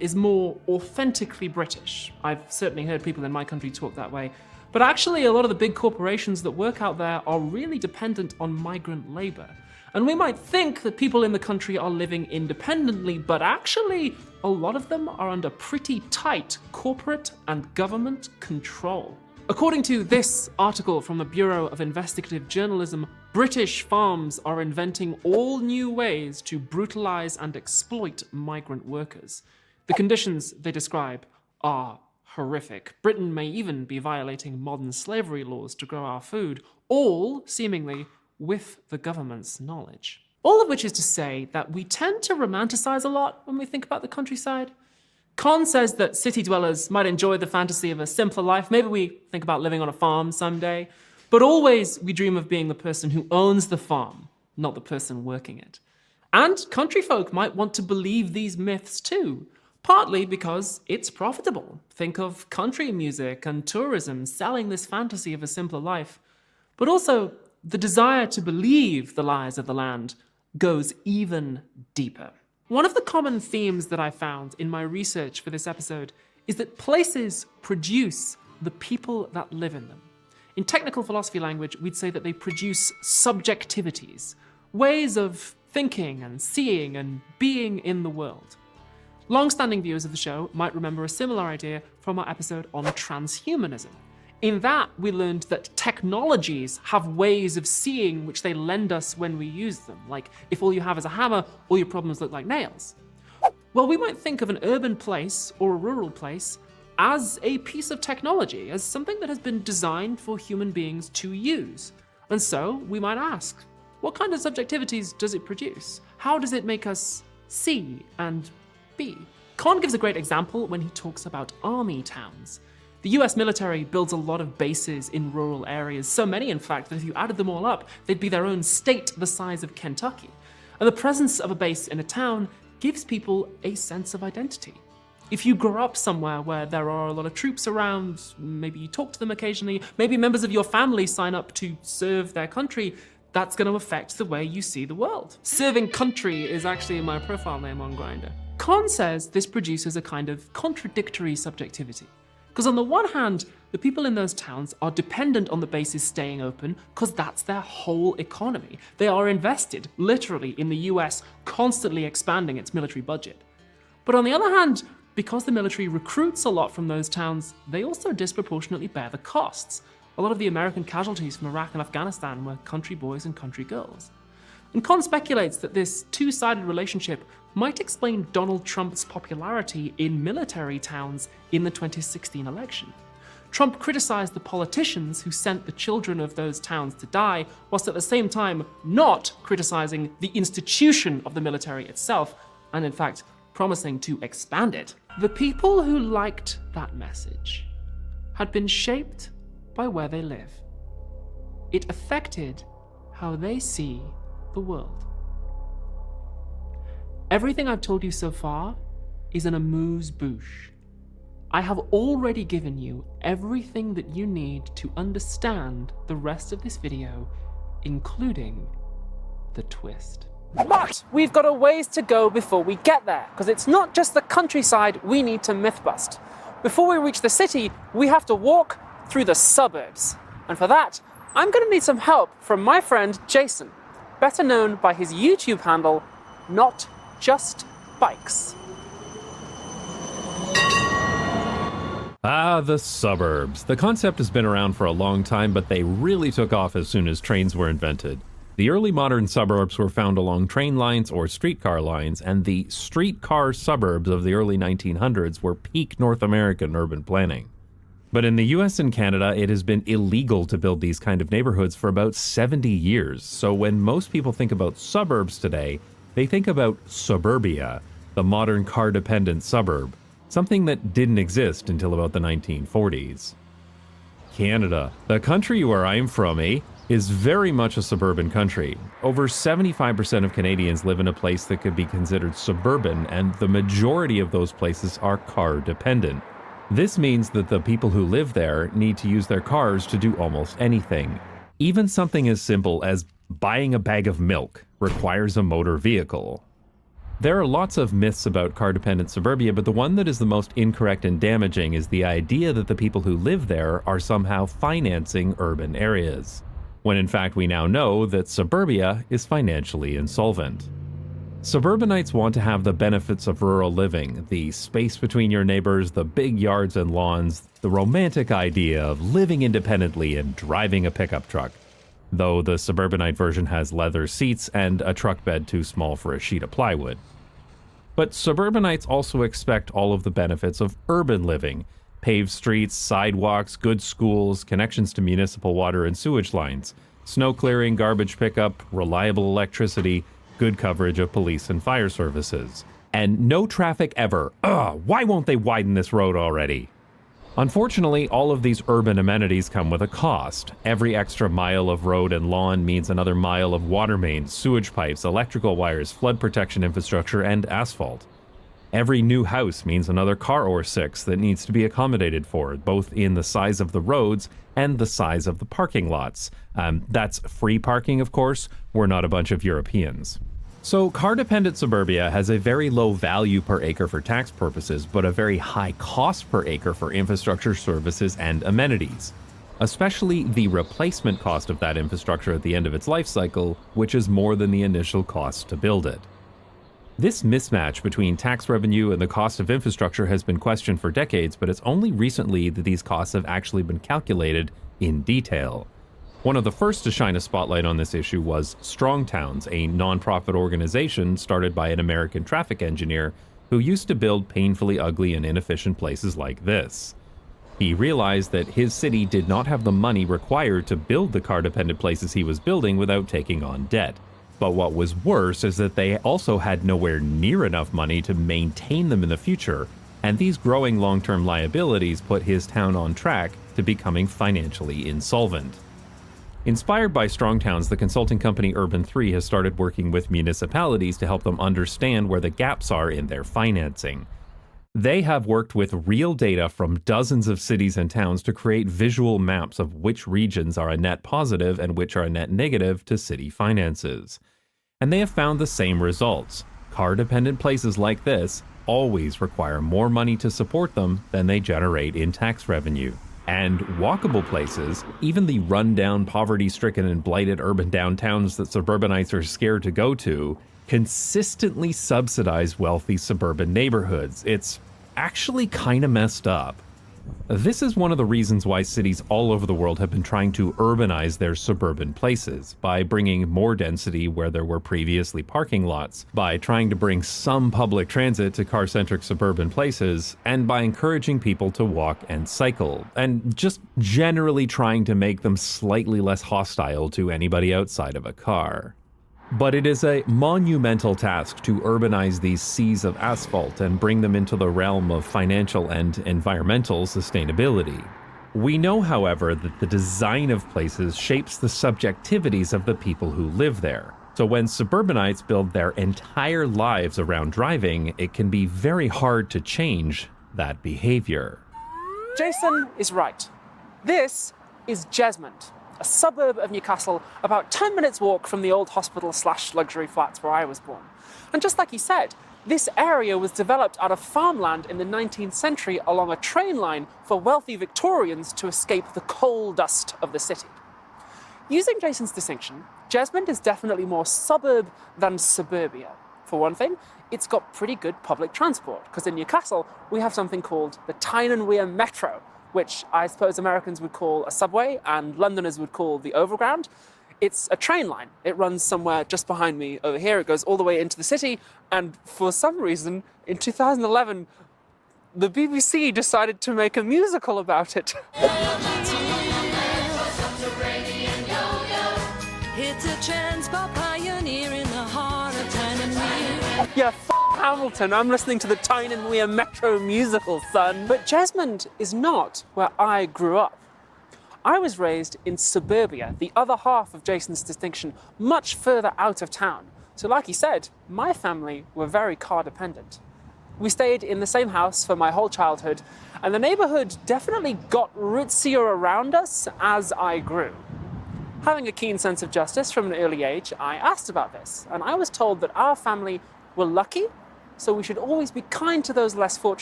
is more authentically British. I've certainly heard people in my country talk that way. But actually, a lot of the big corporations that work out there are really dependent on migrant labor. And we might think that people in the country are living independently, but actually, a lot of them are under pretty tight corporate and government control. According to this article from the Bureau of Investigative Journalism, British farms are inventing all new ways to brutalize and exploit migrant workers. The conditions they describe are horrific. Britain may even be violating modern slavery laws to grow our food, all seemingly with the government's knowledge. All of which is to say that we tend to romanticize a lot when we think about the countryside. Con says that city dwellers might enjoy the fantasy of a simpler life. Maybe we think about living on a farm someday, but always we dream of being the person who owns the farm, not the person working it. And country folk might want to believe these myths too, partly because it's profitable. Think of country music and tourism selling this fantasy of a simpler life, but also the desire to believe the lies of the land goes even deeper. One of the common themes that I found in my research for this episode is that places produce the people that live in them. In technical philosophy language, we'd say that they produce subjectivities, ways of thinking and seeing and being in the world. Long-standing viewers of the show might remember a similar idea from our episode on transhumanism. In that, we learned that technologies have ways of seeing which they lend us when we use them. Like, if all you have is a hammer, all your problems look like nails. Well, we might think of an urban place or a rural place as a piece of technology, as something that has been designed for human beings to use. And so, we might ask, what kind of subjectivities does it produce? How does it make us see and be? Con gives a great example when he talks about army towns. The US military builds a lot of bases in rural areas, so many in fact that if you added them all up, they'd be their own state the size of Kentucky. And the presence of a base in a town gives people a sense of identity. If you grow up somewhere where there are a lot of troops around, maybe you talk to them occasionally, maybe members of your family sign up to serve their country, that's going to affect the way you see the world. Serving country is actually my profile name on Grindr. Con says this produces a kind of contradictory subjectivity. Because on the one hand, the people in those towns are dependent on the bases staying open because that's their whole economy. They are invested, literally, in the US constantly expanding its military budget. But on the other hand, because the military recruits a lot from those towns, they also disproportionately bear the costs. A lot of the American casualties from Iraq and Afghanistan were country boys and country girls. And Con speculates that this two-sided relationship might explain Donald Trump's popularity in military towns in the 2016 election. Trump criticized the politicians who sent the children of those towns to die, whilst at the same time not criticizing the institution of the military itself, and in fact, promising to expand it. The people who liked that message had been shaped by where they live. It affected how they see the world. Everything I've told you so far is an amuse-bouche. I have already given you everything that you need to understand the rest of this video, including the twist. But we've got a ways to go before we get there, because it's not just the countryside we need to myth bust. Before we reach the city, we have to walk through the suburbs. And for that, I'm going to need some help from my friend Jason, better known by his YouTube handle, Not Just Bikes. Ah, the suburbs. The concept has been around for a long time, but they really took off as soon as trains were invented. The early modern suburbs were found along train lines or streetcar lines, and the streetcar suburbs of the early 1900s were peak North American urban planning. But in the US and Canada, it has been illegal to build these kind of neighborhoods for about 70 years. So when most people think about suburbs today, they think about suburbia, the modern car-dependent suburb, something that didn't exist until about the 1940s. Canada, the country where I'm from, is very much a suburban country. Over 75% of Canadians live in a place that could be considered suburban, and the majority of those places are car-dependent. This means that the people who live there need to use their cars to do almost anything. Even something as simple as buying a bag of milk requires a motor vehicle. There are lots of myths about car-dependent suburbia, but the one that is the most incorrect and damaging is the idea that the people who live there are somehow financing urban areas, when in fact we now know that suburbia is financially insolvent. Suburbanites want to have the benefits of rural living, the space between your neighbors, the big yards and lawns, the romantic idea of living independently and driving a pickup truck. Though the suburbanite version has leather seats and a truck bed too small for a sheet of plywood. But suburbanites also expect all of the benefits of urban living: paved streets, sidewalks, good schools, connections to municipal water and sewage lines, snow clearing, garbage pickup, reliable electricity, good coverage of police and fire services. And no traffic ever. Ugh, why won't they widen this road already? Unfortunately, all of these urban amenities come with a cost. Every extra mile of road and lawn means another mile of water mains, sewage pipes, electrical wires, flood protection infrastructure, and asphalt. Every new house means another car or six that needs to be accommodated for, both in the size of the roads and the size of the parking lots. That's free parking, of course. We're not a bunch of Europeans. So car-dependent suburbia has a very low value per acre for tax purposes, but a very high cost per acre for infrastructure, services, and amenities. Especially the replacement cost of that infrastructure at the end of its life cycle, which is more than the initial cost to build it. This mismatch between tax revenue and the cost of infrastructure has been questioned for decades, but it's only recently that these costs have actually been calculated in detail. One of the first to shine a spotlight on this issue was Strong Towns, a non-profit organization started by an American traffic engineer who used to build painfully ugly and inefficient places like this. He realized that his city did not have the money required to build the car-dependent places he was building without taking on debt. But what was worse is that they also had nowhere near enough money to maintain them in the future, and these growing long-term liabilities put his town on track to becoming financially insolvent. Inspired by Strong Towns, the consulting company Urban 3 has started working with municipalities to help them understand where the gaps are in their financing. They have worked with real data from dozens of cities and towns to create visual maps of which regions are a net positive and which are a net negative to city finances. And they have found the same results. Car-dependent places like this always require more money to support them than they generate in tax revenue. And walkable places, even the run-down, poverty-stricken, and blighted urban downtowns that suburbanites are scared to go to, consistently subsidize wealthy suburban neighborhoods. It's actually kind of messed up. This is one of the reasons why cities all over the world have been trying to urbanize their suburban places, by bringing more density where there were previously parking lots, by trying to bring some public transit to car-centric suburban places, and by encouraging people to walk and cycle, and just generally trying to make them slightly less hostile to anybody outside of a car. But it is a monumental task to urbanize these seas of asphalt and bring them into the realm of financial and environmental sustainability. We know, however, that the design of places shapes the subjectivities of the people who live there. So when suburbanites build their entire lives around driving, it can be very hard to change that behavior. Jason is right. This is Jesmond, a suburb of Newcastle, about 10 minutes walk from the old hospital/luxury flats where I was born. And just like he said, this area was developed out of farmland in the 19th century along a train line for wealthy Victorians to escape the coal dust of the city. Using Jason's distinction, Jesmond is definitely more suburb than suburbia. For one thing, it's got pretty good public transport, because in Newcastle we have something called the Tyne and Wear Metro, which I suppose Americans would call a subway and Londoners would call the Overground. It's a train line. It runs somewhere just behind me over here. It goes all the way into the city, and for some reason, in 2011, the BBC decided to make a musical about it. It's a transport pioneer in the heart of Tyne and Wear. Yeah, Hamilton, I'm listening to the Tyne and Wear Metro musical, son. But Jesmond is not where I grew up. I was raised in suburbia, the other half of Jason's distinction, much further out of town. So like he said, my family were very car dependent. We stayed in the same house for my whole childhood, and the neighborhood definitely got ritzier around us as I grew. Having a keen sense of justice from an early age, I asked about this, and I was told that our family We're lucky, so we should always be kind to those less fortunate.